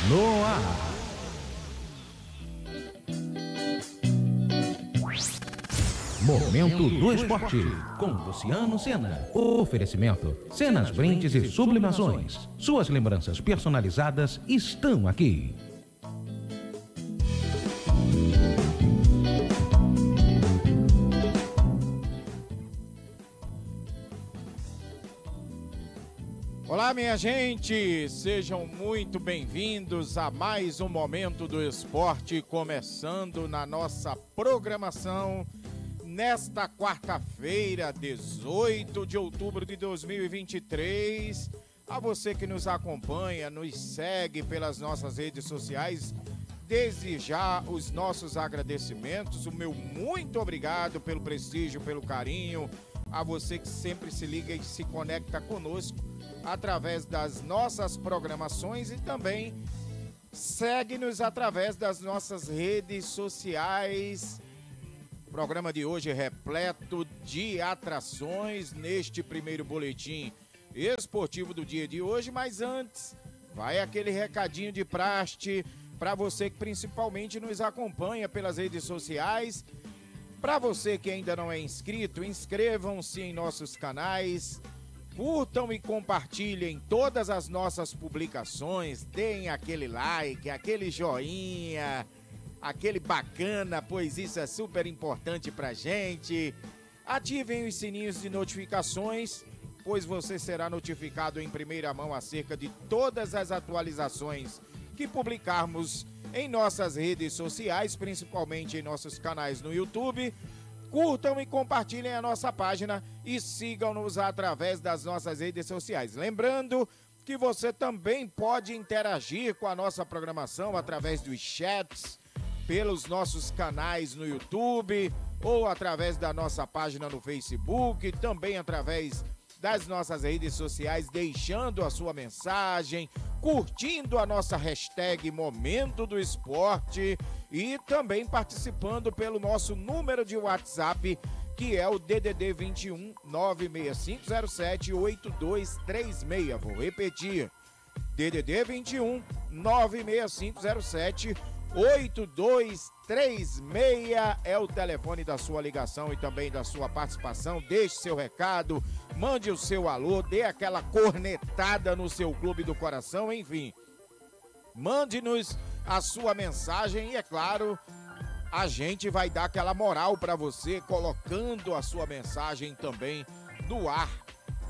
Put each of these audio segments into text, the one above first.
no ar. Momento do Esporte, com Luciano Sena. Oferecimento, Senas Brindes e Sublimações. Suas lembranças personalizadas estão aqui. Olá, minha gente, sejam muito bem-vindos a mais um Momento do Esporte, começando na nossa programação nesta quarta-feira, 18 de outubro de 2023. A você que nos acompanha, nos segue pelas nossas redes sociais, desde já os nossos agradecimentos, o meu muito obrigado pelo prestígio, pelo carinho, a você que sempre se liga e se conecta conosco através das nossas programações e também segue-nos através das nossas redes sociais. O programa de hoje é repleto de atrações neste primeiro boletim esportivo do dia de hoje, mas antes, vai aquele recadinho de praxe para você que principalmente nos acompanha pelas redes sociais. Para você que ainda não é inscrito, inscrevam-se em nossos canais, curtam e compartilhem todas as nossas publicações, deem aquele like, aquele joinha, aquele bacana, pois isso é super importante pra gente. Ativem os sininhos de notificações, pois você será notificado em primeira mão acerca de todas as atualizações que publicarmos em nossas redes sociais, principalmente em nossos canais no YouTube. Curtam e compartilhem a nossa página e sigam-nos através das nossas redes sociais. Lembrando que você também pode interagir com a nossa programação através dos chats, pelos nossos canais no YouTube ou através da nossa página no Facebook, também através das nossas redes sociais, deixando a sua mensagem, curtindo a nossa hashtag Momento do Esporte e também participando pelo nosso número de WhatsApp, que é o DDD 21 96507 8236. Vou repetir, DDD 21 96507 8236 é o telefone da sua ligação e também da sua participação. Deixe seu recado, mande o seu alô, dê aquela cornetada no seu clube do coração, enfim. Mande-nos a sua mensagem e, é claro, a gente vai dar aquela moral para você, colocando a sua mensagem também no ar,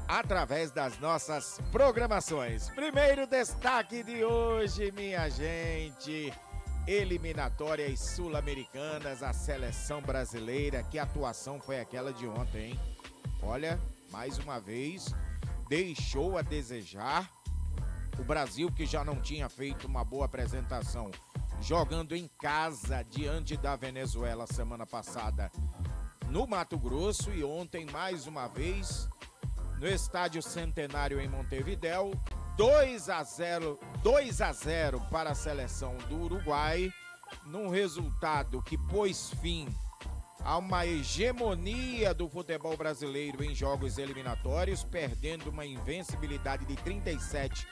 através das nossas programações. Primeiro destaque de hoje, minha gente: eliminatórias sul-americanas, a seleção brasileira. Que atuação foi aquela de ontem, hein? Olha, mais uma vez, deixou a desejar. O Brasil, que já não tinha feito uma boa apresentação jogando em casa diante da Venezuela semana passada no Mato Grosso, e ontem mais uma vez no Estádio Centenário em Montevidéu, 2-0 para a seleção do Uruguai, num resultado que pôs fim a uma hegemonia do futebol brasileiro em jogos eliminatórios, perdendo uma invencibilidade de 37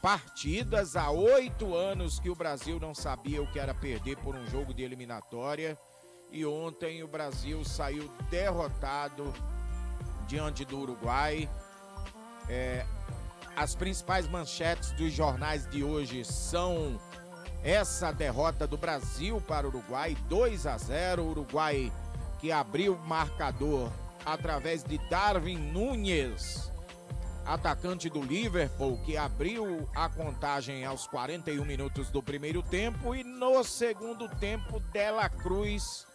partidas. Há 8 anos que o Brasil não sabia o que era perder por um jogo de eliminatória, e ontem o Brasil saiu derrotado diante do Uruguai. As principais manchetes dos jornais de hoje são essa derrota do Brasil para o Uruguai, 2-0, Uruguai que abriu o marcador através de Darwin Núñez, atacante do Liverpool, que abriu a contagem aos 41 minutos do primeiro tempo, e no segundo tempo Dela Cruz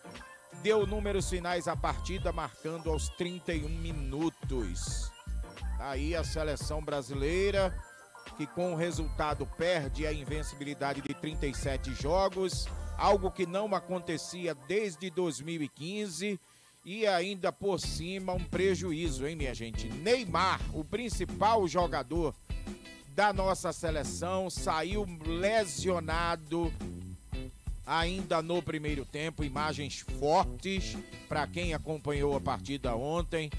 deu números finais à partida, marcando aos 31 minutos. Aí a seleção brasileira, que com o resultado perde a invencibilidade de 37 jogos, algo que não acontecia desde 2015, e ainda por cima um prejuízo, hein, minha gente? Neymar, o principal jogador da nossa seleção, saiu lesionado ainda no primeiro tempo. Imagens fortes para quem acompanhou a partida ontem.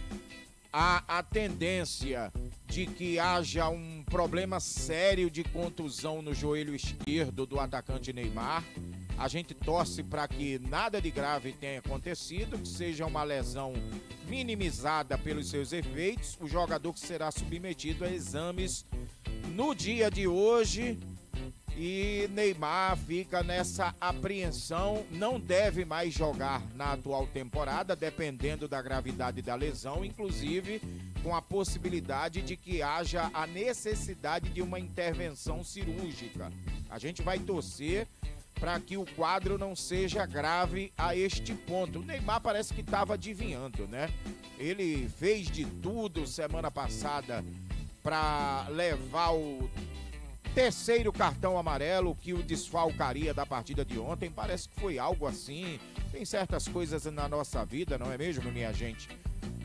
A tendência de que haja um problema sério de contusão no joelho esquerdo do atacante Neymar. A gente torce para que nada de grave tenha acontecido, que seja uma lesão minimizada pelos seus efeitos. O jogador que será submetido a exames no dia de hoje. E Neymar fica nessa apreensão, não deve mais jogar na atual temporada, dependendo da gravidade da lesão, inclusive com a possibilidade de que haja a necessidade de uma intervenção cirúrgica. A gente vai torcer para que o quadro não seja grave a este ponto. O Neymar parece que estava adivinhando, né? Ele fez de tudo semana passada para levar o terceiro cartão amarelo que o desfalcaria da partida de ontem. Parece que foi algo assim. Tem certas coisas na nossa vida, não é mesmo, minha gente,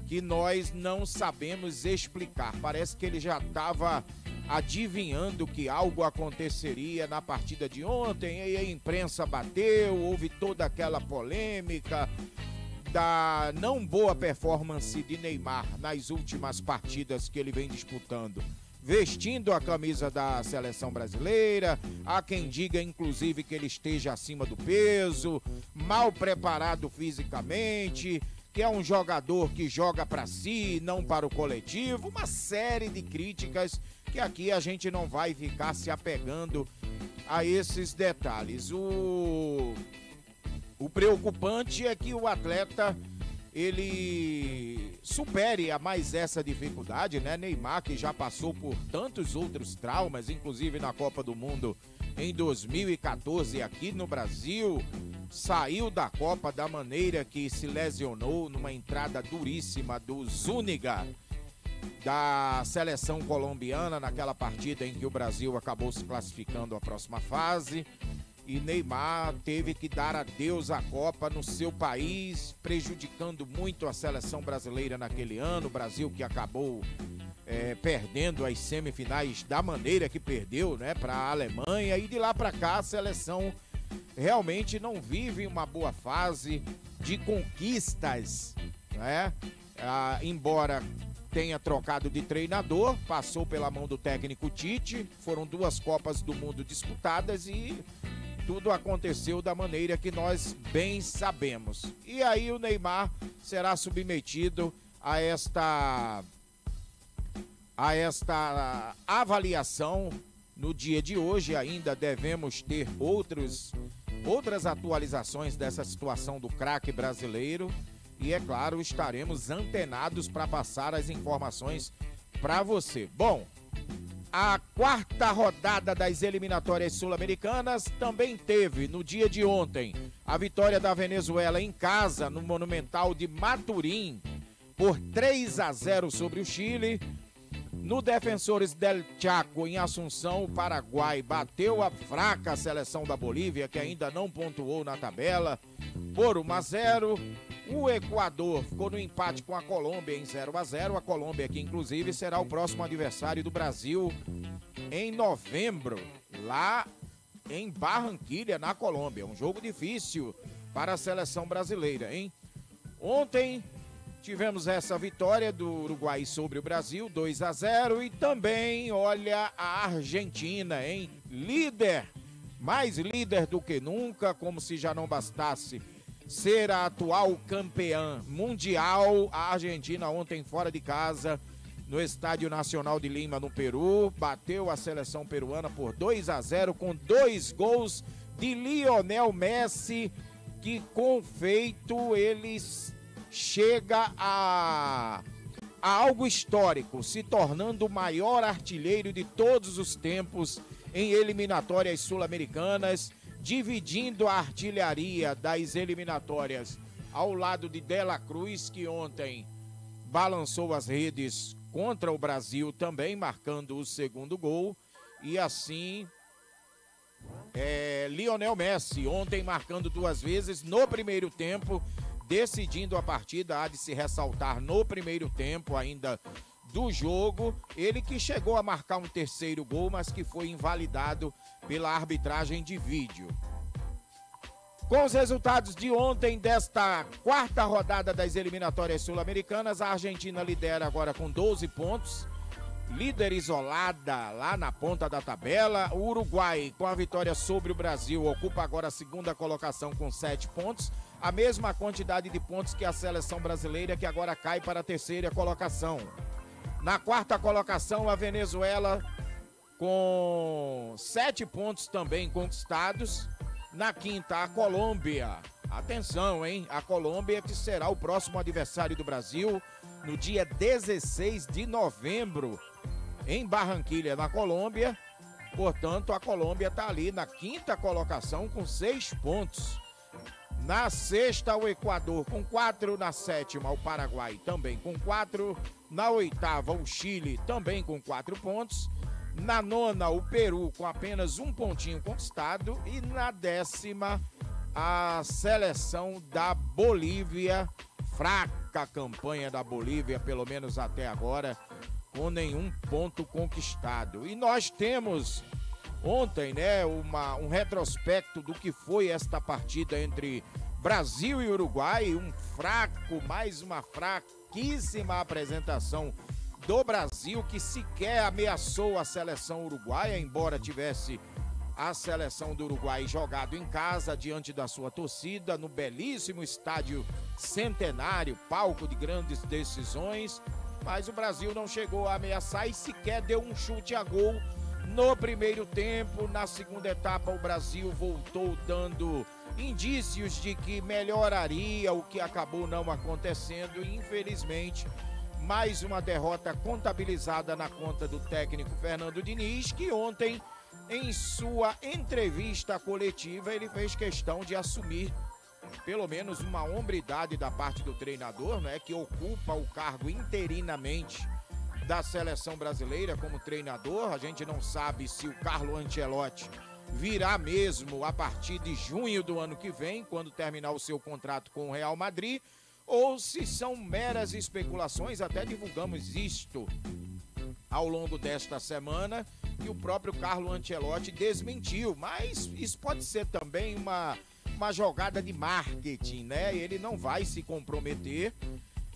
que nós não sabemos explicar. Parece que ele já estava adivinhando que algo aconteceria na partida de ontem, e a imprensa bateu, houve toda aquela polêmica da não boa performance de Neymar nas últimas partidas que ele vem disputando, vestindo a camisa da seleção brasileira. Há quem diga, inclusive, que ele esteja acima do peso, mal preparado fisicamente, que é um jogador que joga para si, não para o coletivo. Uma série de críticas que aqui a gente não vai ficar se apegando a esses detalhes. O preocupante é que o atleta ele supere a mais essa dificuldade, né? Neymar, que já passou por tantos outros traumas, inclusive na Copa do Mundo em 2014 aqui no Brasil, saiu da Copa da maneira que se lesionou numa entrada duríssima do Zúñiga, da seleção colombiana, naquela partida em que o Brasil acabou se classificando à próxima fase. E Neymar teve que dar adeus à Copa no seu país, prejudicando muito a seleção brasileira naquele ano. O Brasil que acabou perdendo as semifinais da maneira que perdeu, né, para a Alemanha. E de lá para cá a seleção realmente não vive uma boa fase de conquistas, né? Embora tenha trocado de treinador, passou pela mão do técnico Tite, foram 2 Copas do Mundo disputadas e tudo aconteceu da maneira que nós bem sabemos. E aí o Neymar será submetido a esta avaliação no dia de hoje. Ainda devemos ter outras atualizações dessa situação do craque brasileiro. E, é claro, estaremos antenados para passar as informações para você. Bom, a 4ª rodada das eliminatórias sul-americanas também teve, no dia de ontem, a vitória da Venezuela em casa, no Monumental de Maturim, por 3-0 sobre o Chile. No Defensores del Chaco, em Assunção, o Paraguai bateu a fraca seleção da Bolívia, que ainda não pontuou na tabela, por 1-0. O Equador ficou no empate com a Colômbia em 0-0. A Colômbia, que inclusive será o próximo adversário do Brasil em novembro, lá em Barranquilha, na Colômbia. Um jogo difícil para a seleção brasileira, hein? Ontem tivemos essa vitória do Uruguai sobre o Brasil, 2-0. E também, olha, a Argentina, hein? Líder, mais líder do que nunca, como se já não bastasse ser a atual campeã mundial. A Argentina ontem fora de casa, no Estádio Nacional de Lima, no Peru, bateu a seleção peruana por 2-0 com 2 gols de Lionel Messi, que com feito ele chega a algo histórico, se tornando o maior artilheiro de todos os tempos em eliminatórias sul-americanas, dividindo a artilharia das eliminatórias ao lado de De La Cruz, que ontem balançou as redes contra o Brasil também, marcando o 2º gol. E assim, Lionel Messi ontem marcando 2 vezes no primeiro tempo, decidindo a partida. Há de se ressaltar no primeiro tempo ainda do jogo, ele que chegou a marcar um 3º gol, mas que foi invalidado pela arbitragem de vídeo. Com os resultados de ontem desta 4ª rodada das eliminatórias sul-americanas, a Argentina lidera agora com 12 pontos, líder isolada lá na ponta da tabela. O Uruguai, com a vitória sobre o Brasil, ocupa agora a segunda colocação com 7 pontos. A mesma quantidade de pontos que a seleção brasileira, que agora cai para a terceira colocação. Na quarta colocação, a Venezuela, com 7 pontos também conquistados. Na quinta, a Colômbia. Atenção, hein? A Colômbia, que será o próximo adversário do Brasil no dia 16 de novembro, em Barranquilha, na Colômbia. Portanto, a Colômbia está ali na quinta colocação com 6 pontos. Na sexta, o Equador com 4. Na sétima, o Paraguai também com 4. Na oitava, o Chile também com 4 pontos. Na nona, o Peru com apenas 1 pontinho conquistado. E na décima, a seleção da Bolívia. Fraca campanha da Bolívia, pelo menos até agora, com nenhum ponto conquistado. E nós temos ontem, né, um retrospecto do que foi esta partida entre Brasil e Uruguai. Mais uma fraquíssima apresentação do Brasil, que sequer ameaçou a seleção uruguaia, embora tivesse a seleção do Uruguai jogado em casa, diante da sua torcida, no belíssimo estádio Centenário, palco de grandes decisões. Mas o Brasil não chegou a ameaçar e sequer deu um chute a gol no primeiro tempo. Na segunda etapa, o Brasil voltou dando indícios de que melhoraria, o que acabou não acontecendo. E, infelizmente, mais uma derrota contabilizada na conta do técnico Fernando Diniz, que ontem, em sua entrevista coletiva, ele fez questão de assumir pelo menos uma hombridade da parte do treinador, né, que ocupa o cargo interinamente da seleção brasileira como treinador. A gente não sabe se o Carlo Ancelotti virá mesmo a partir de junho do ano que vem, quando terminar o seu contrato com o Real Madrid, ou se são meras especulações. Até divulgamos isto ao longo desta semana, e o próprio Carlo Ancelotti desmentiu, mas isso pode ser também uma jogada de marketing, né? Ele não vai se comprometer,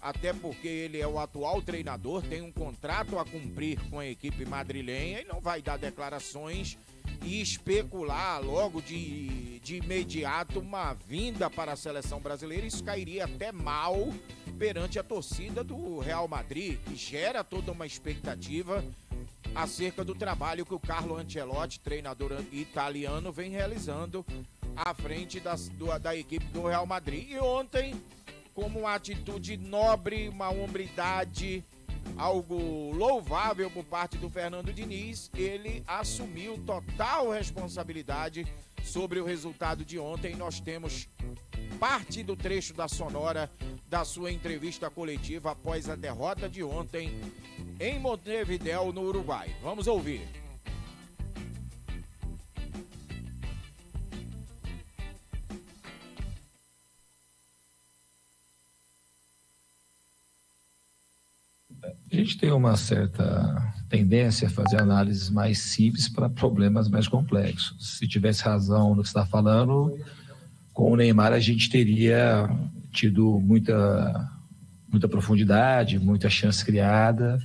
até porque ele é o atual treinador, tem um contrato a cumprir com a equipe madrilenha e não vai dar declarações e especular logo de imediato uma vinda para a seleção brasileira. Isso cairia até mal perante a torcida do Real Madrid, que gera toda uma expectativa acerca do trabalho que o Carlo Ancelotti, treinador italiano, vem realizando à frente da equipe do Real Madrid. E ontem, como uma atitude nobre, uma hombridade, algo louvável por parte do Fernando Diniz, ele assumiu total responsabilidade sobre o resultado de ontem. Nós temos parte do trecho da sonora da sua entrevista coletiva após a derrota de ontem em Montevidéu, no Uruguai. Vamos ouvir. A gente tem uma certa tendência a fazer análises mais simples para problemas mais complexos. Se tivesse razão no que você está falando, com o Neymar a gente teria tido muita profundidade, muita chance criada,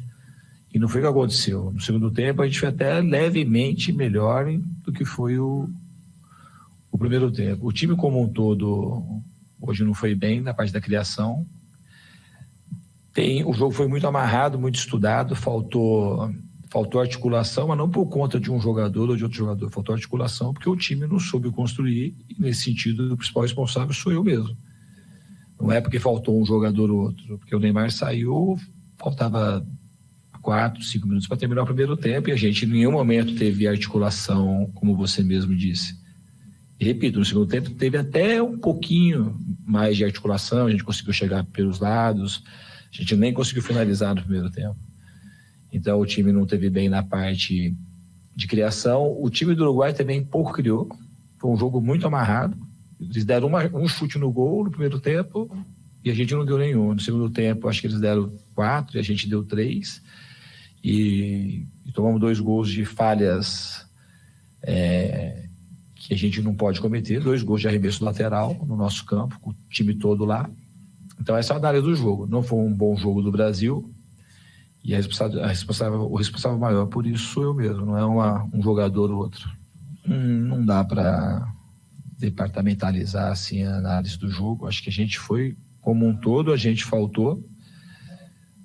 e não foi o que aconteceu. No segundo tempo a gente foi até levemente melhor do que foi o primeiro tempo. O time como um todo hoje não foi bem na parte da criação. O jogo foi muito amarrado, muito estudado, faltou articulação, mas não por conta de um jogador ou de outro jogador, faltou articulação porque o time não soube construir, e nesse sentido o principal responsável sou eu mesmo. Não é porque faltou um jogador ou outro, porque o Neymar saiu, faltava 4, 5 minutos para terminar o primeiro tempo e a gente em nenhum momento teve articulação, como você mesmo disse. E repito, no segundo tempo teve até um pouquinho mais de articulação, a gente conseguiu chegar pelos lados, a gente nem conseguiu finalizar no primeiro tempo. Então o time não teve bem na parte de criação. O time do Uruguai também pouco criou. Foi um jogo muito amarrado. Eles deram um chute no gol no primeiro tempo e a gente não deu nenhum. No segundo tempo acho que eles deram 4 e a gente deu 3. E tomamos 2 gols de falhas que a gente não pode cometer. 2 gols de arremesso lateral no nosso campo, com o time todo lá. Então essa é a análise do jogo. Não foi um bom jogo do Brasil E o responsável maior por isso sou eu mesmo, não é um jogador ou outro. Não dá para departamentalizar assim, a análise do jogo. Acho que a gente foi, como um todo, a gente faltou.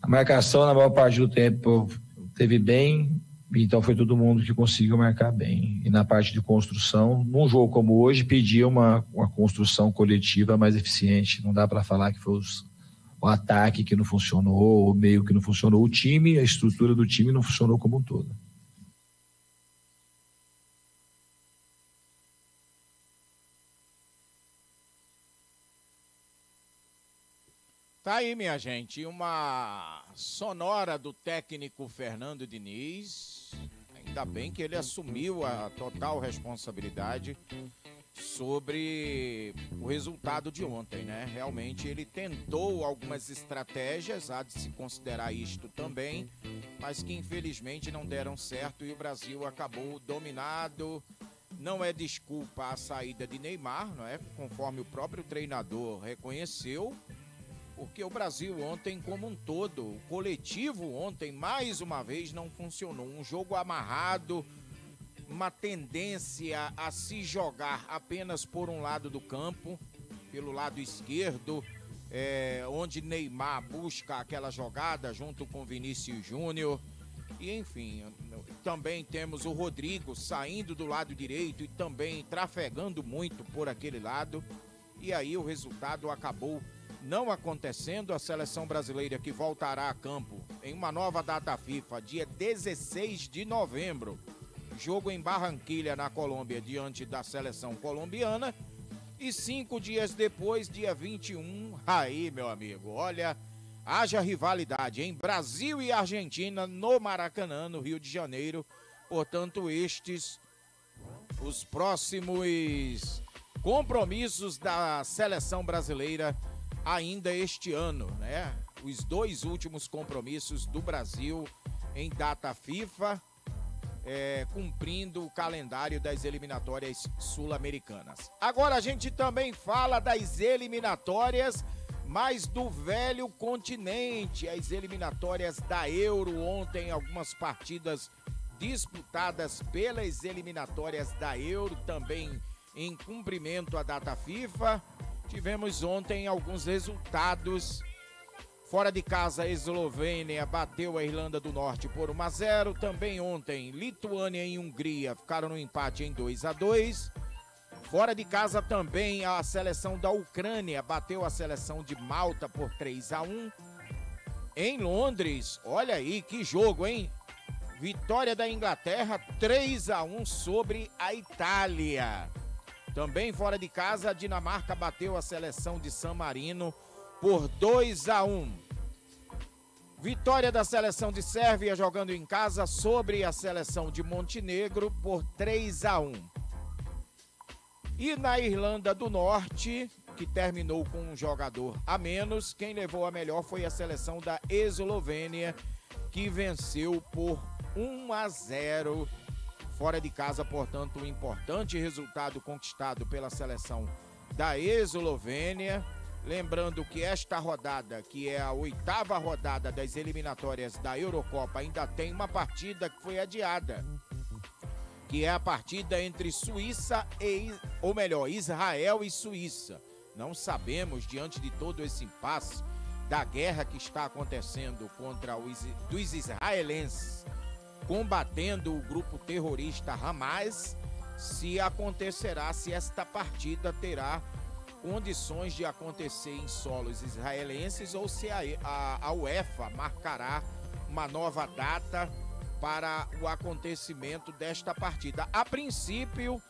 A marcação, na maior parte do tempo, teve bem, então foi todo mundo que conseguiu marcar bem. E na parte de construção, num jogo como hoje, pedia uma construção coletiva mais eficiente. Não dá para falar que foi o ataque que não funcionou, o meio que não funcionou. O time, a estrutura do time não funcionou como um todo. Tá aí, minha gente, uma sonora do técnico Fernando Diniz. Ainda bem que ele assumiu a total responsabilidade sobre o resultado de ontem, né? Realmente ele tentou algumas estratégias, há de se considerar isto também, mas que infelizmente não deram certo e o Brasil acabou dominado. Não é desculpa a saída de Neymar, não é? Conforme o próprio treinador reconheceu, porque o Brasil ontem como um todo, o coletivo ontem mais uma vez não funcionou. Um jogo amarrado, uma tendência a se jogar apenas por um lado do campo, pelo lado esquerdo, onde Neymar busca aquela jogada junto com Vinícius Júnior. E enfim, também temos o Rodrigo saindo do lado direito e também trafegando muito por aquele lado. E aí o resultado acabou não acontecendo. A seleção brasileira que voltará a campo em uma nova data FIFA, dia 16 de novembro. Jogo em Barranquilha, na Colômbia, diante da seleção colombiana. E 5 dias depois, dia 21, aí, meu amigo, olha, haja rivalidade em Brasil e Argentina, no Maracanã, no Rio de Janeiro. Portanto, estes, os próximos compromissos da seleção brasileira ainda este ano, né? Os 2 últimos compromissos do Brasil em data FIFA, cumprindo o calendário das eliminatórias sul-americanas. Agora a gente também fala das eliminatórias, mas do velho continente, as eliminatórias da Euro. Ontem, algumas partidas disputadas pelas eliminatórias da Euro, também em cumprimento à data FIFA. Tivemos ontem alguns resultados. Fora de casa, a Eslovênia bateu a Irlanda do Norte por 1-0. Também ontem, Lituânia e Hungria ficaram no empate em 2-2. Fora de casa também, a seleção da Ucrânia bateu a seleção de Malta por 3-1. Em Londres, olha aí que jogo, hein? Vitória da Inglaterra, 3-1 sobre a Itália. Também fora de casa, a Dinamarca bateu a seleção de San Marino por 2-1. Vitória da seleção de Sérvia jogando em casa sobre a seleção de Montenegro por 3-1. E na Irlanda do Norte, que terminou com um jogador a menos, quem levou a melhor foi a seleção da Eslovênia, que venceu por 1-0. Fora de casa, portanto, um importante resultado conquistado pela seleção da Eslovênia. Lembrando que esta rodada, que é a 8ª rodada das eliminatórias da Eurocopa, ainda tem uma partida que foi adiada, que é a partida entre Suíça Israel e Suíça. Não sabemos, diante de todo esse impasse da guerra que está acontecendo contra dos israelenses, combatendo o grupo terrorista Hamas, se esta partida terá condições de acontecer em solos israelenses ou se a UEFA marcará uma nova data para o acontecimento desta partida. A princípio,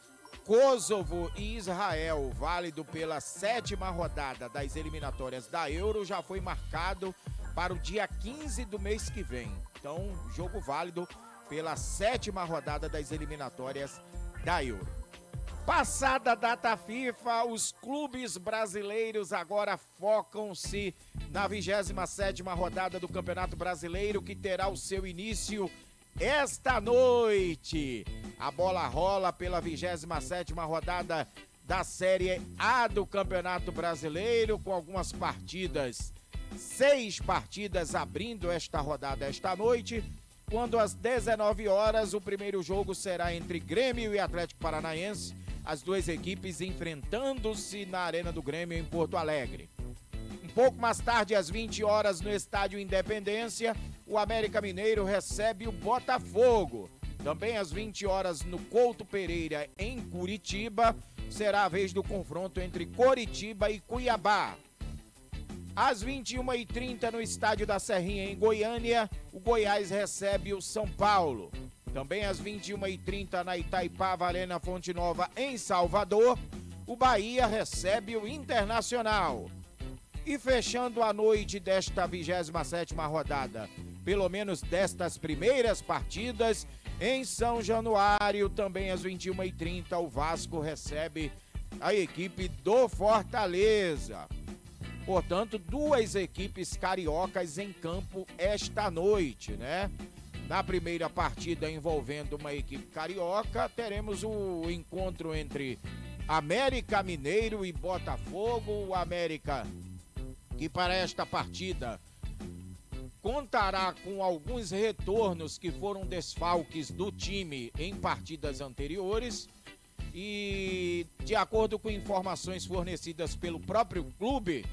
Kosovo e Israel, válido pela 7ª rodada das eliminatórias da Euro, já foi marcado para o dia 15 do mês que vem. Então, jogo válido pela 7ª rodada das eliminatórias da Euro. Passada a data FIFA, os clubes brasileiros agora focam-se na 27ª rodada do Campeonato Brasileiro, que terá o seu início esta noite. A bola rola pela 27ª rodada da Série A do Campeonato Brasileiro, com algumas partidas 6 partidas abrindo esta rodada esta noite, quando às 19 horas o primeiro jogo será entre Grêmio e Atlético Paranaense, as duas equipes enfrentando-se na Arena do Grêmio em Porto Alegre. Um pouco mais tarde, às 20 horas, no Estádio Independência, o América Mineiro recebe o Botafogo. Também às 20 horas, no Couto Pereira, em Curitiba, será a vez do confronto entre Coritiba e Cuiabá. Às 21h30, no Estádio da Serrinha, em Goiânia, o Goiás recebe o São Paulo. Também às 21h30, na Itaipava Arena Fonte Nova, em Salvador, o Bahia recebe o Internacional. E fechando a noite desta 27ª rodada, pelo menos destas primeiras partidas, em São Januário, também às 21h30, o Vasco recebe a equipe do Fortaleza. Portanto, duas equipes cariocas em campo esta noite, né? Na primeira partida envolvendo uma equipe carioca, teremos o encontro entre América Mineiro e Botafogo. O América, que para esta partida contará com alguns retornos que foram desfalques do time em partidas anteriores. E, de acordo com informações fornecidas pelo próprio clube,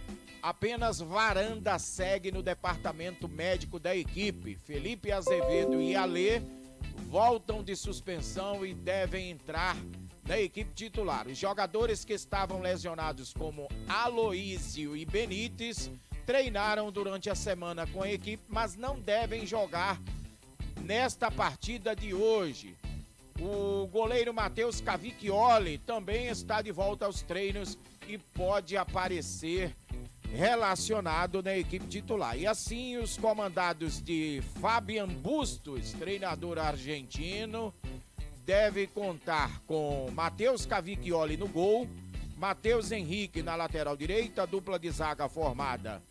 apenas Varanda segue no departamento médico da equipe. Felipe Azevedo e Alê voltam de suspensão e devem entrar na equipe titular. Os jogadores que estavam lesionados, como Aloísio e Benítez, treinaram durante a semana com a equipe, mas não devem jogar nesta partida de hoje. O goleiro Matheus Cavicchioli também está de volta aos treinos e pode aparecer relacionado na equipe titular. E assim, os comandados de Fabian Bustos, treinador argentino, deve contar com Matheus Cavicchioli no gol, Matheus Henrique na lateral direita, dupla de zaga formada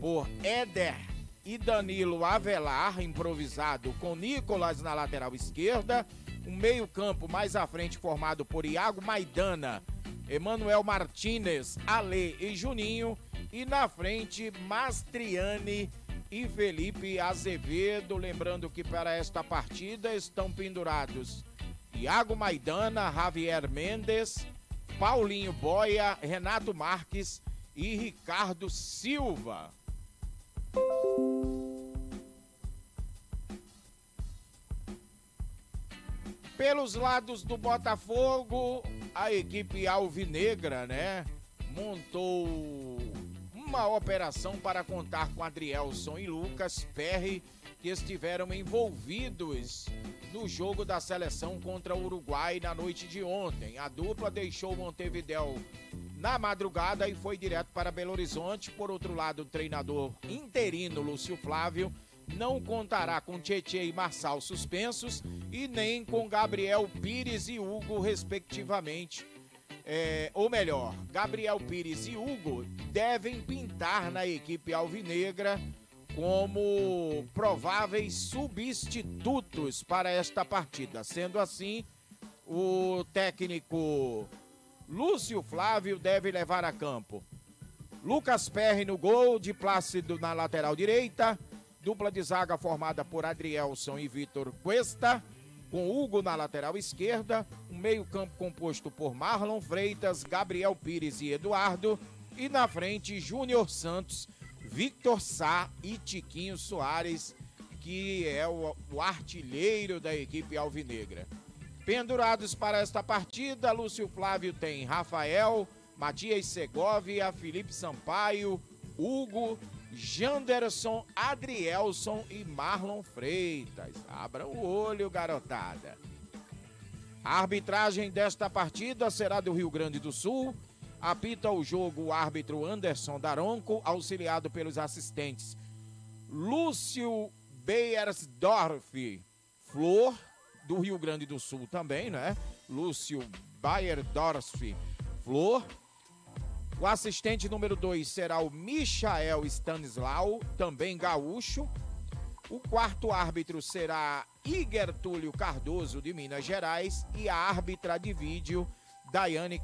por Éder e Danilo Avelar, improvisado, com Nicolas na lateral esquerda, um meio-campo mais à frente formado por Iago Maidana, Emanuel Martínez, Alê e Juninho, e na frente Mastriani e Felipe Azevedo. Lembrando que para esta partida estão pendurados Iago Maidana, Javier Mendes, Paulinho Boia, Renato Marques e Ricardo Silva. Pelos lados do Botafogo, a equipe alvinegra, né, montou uma operação para contar com Adrielson e Lucas Perry, que estiveram envolvidos no jogo da seleção contra o Uruguai na noite de ontem. A dupla deixou Montevidéu na madrugada e foi direto para Belo Horizonte. Por outro lado, o treinador interino Lúcio Flávio não contará com Tietê e Marçal suspensos e nem com Gabriel Pires e Hugo, respectivamente. Ou melhor, Gabriel Pires e Hugo devem pintar na equipe alvinegra como prováveis substitutos para esta partida. Sendo assim, o técnico Lúcio Flávio deve levar a campo Lucas Perry no gol, de Plácido na lateral direita, dupla de zaga formada por Adrielson e Vitor Cuesta, com Hugo na lateral esquerda, um meio-campo composto por Marlon Freitas, Gabriel Pires e Eduardo, e na frente Júnior Santos, Victor Sá e Tiquinho Soares, que é o artilheiro da equipe alvinegra. Pendurados para esta partida, Lúcio Flávio tem Rafael, Matias Segovia, Felipe Sampaio, Hugo, Janderson, Adrielson e Marlon Freitas. Abra o olho, garotada. A arbitragem desta partida será do Rio Grande do Sul. Apita o jogo o árbitro Anderson Daronco, auxiliado pelos assistentes Lúcio Beiersdorf Flor, do Rio Grande do Sul também, né? Lúcio Beiersdorf Flor. O assistente número 2 será o Michael Stanislau, também gaúcho. O quarto árbitro será Iger Túlio Cardoso, de Minas Gerais. E a árbitra de vídeo, Daiane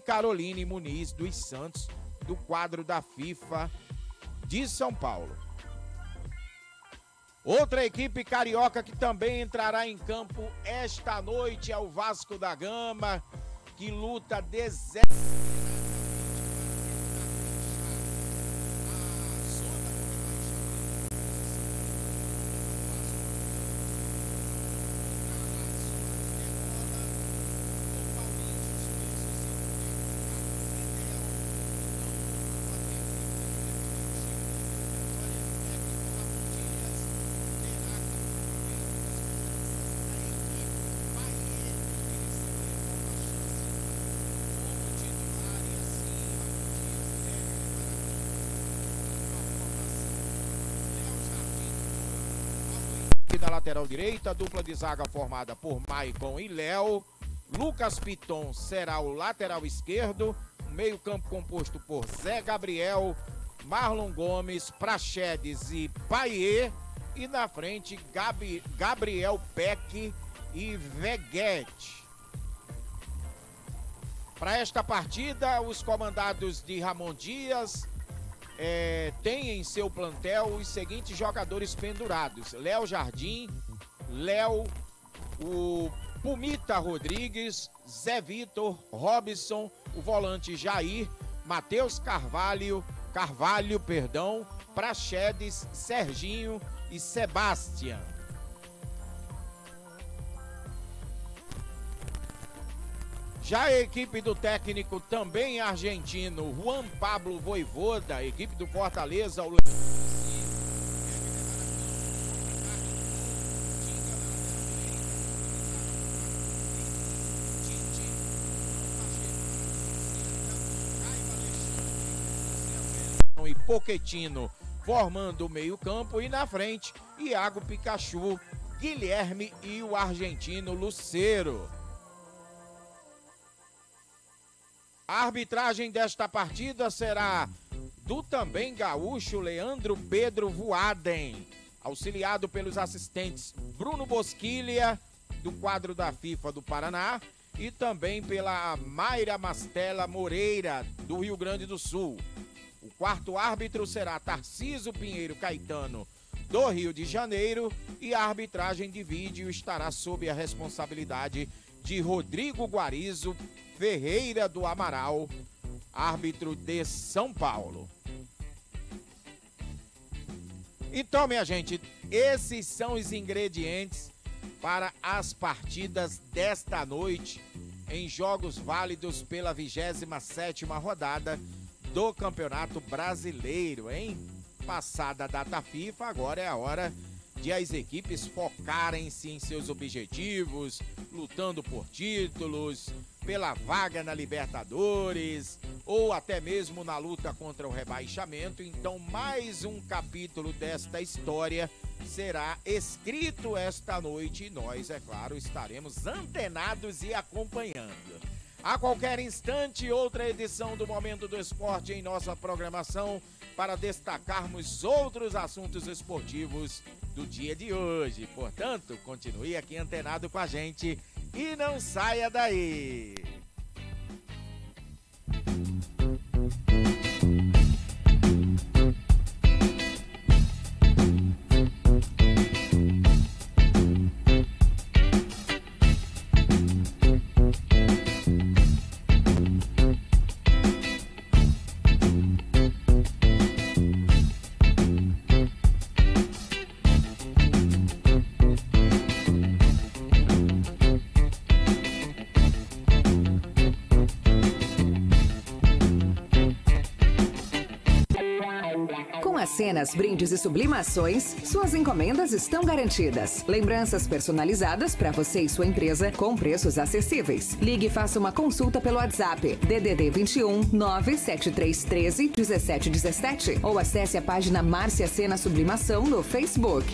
Caroline Muniz dos Santos, do quadro da FIFA de São Paulo. Outra equipe carioca que também entrará em campo esta noite é o Vasco da Gama, que luta na lateral direita, dupla de zaga formada por Maicon e Léo. Lucas Piton será o lateral esquerdo, meio campo composto por Zé Gabriel, Marlon Gomes, Praxedes e Paier, e na frente Gabriel Peck e Veguete. Para esta partida, os comandados de Ramon Dias tem em seu plantel os seguintes jogadores pendurados: Léo Jardim, Léo, o Pumita Rodrigues, Zé Vitor, Robson, o volante Jair, Matheus Carvalho, Praxedes, Serginho e Sebastião. Já a equipe do técnico também argentino Juan Pablo Voivoda, equipe do Fortaleza, o e Pochettino formando o meio-campo, e na frente Iago Pikachu, Guilherme e o argentino Lucero. A arbitragem desta partida será do também gaúcho Leandro Pedro Voaden, auxiliado pelos assistentes Bruno Bosquilha, do quadro da FIFA do Paraná, e também pela Mayra Mastella Moreira, do Rio Grande do Sul. O quarto árbitro será Tarcísio Pinheiro Caetano, do Rio de Janeiro, e a arbitragem de vídeo estará sob a responsabilidade de Rodrigo Guarizo Ferreira do Amaral, árbitro de São Paulo. Então, minha gente, esses são os ingredientes para as partidas desta noite em jogos válidos pela 27ª rodada do Campeonato Brasileiro, hein? Passada a data FIFA, agora é a hora de as equipes focarem-se em seus objetivos, lutando por títulos, pela vaga na Libertadores ou até mesmo na luta contra o rebaixamento. Então, mais um capítulo desta história será escrito esta noite e nós, é claro, estaremos antenados e acompanhando. A qualquer instante, outra edição do Momento do Esporte em nossa programação para destacarmos outros assuntos esportivos do dia de hoje. Portanto, continue aqui antenado com a gente e não saia daí. Cenas, brindes e sublimações, suas encomendas estão garantidas. Lembranças personalizadas para você e sua empresa com preços acessíveis. Ligue e faça uma consulta pelo WhatsApp DDD 21 97313 1717 ou acesse a página Márcia Cena Sublimação no Facebook.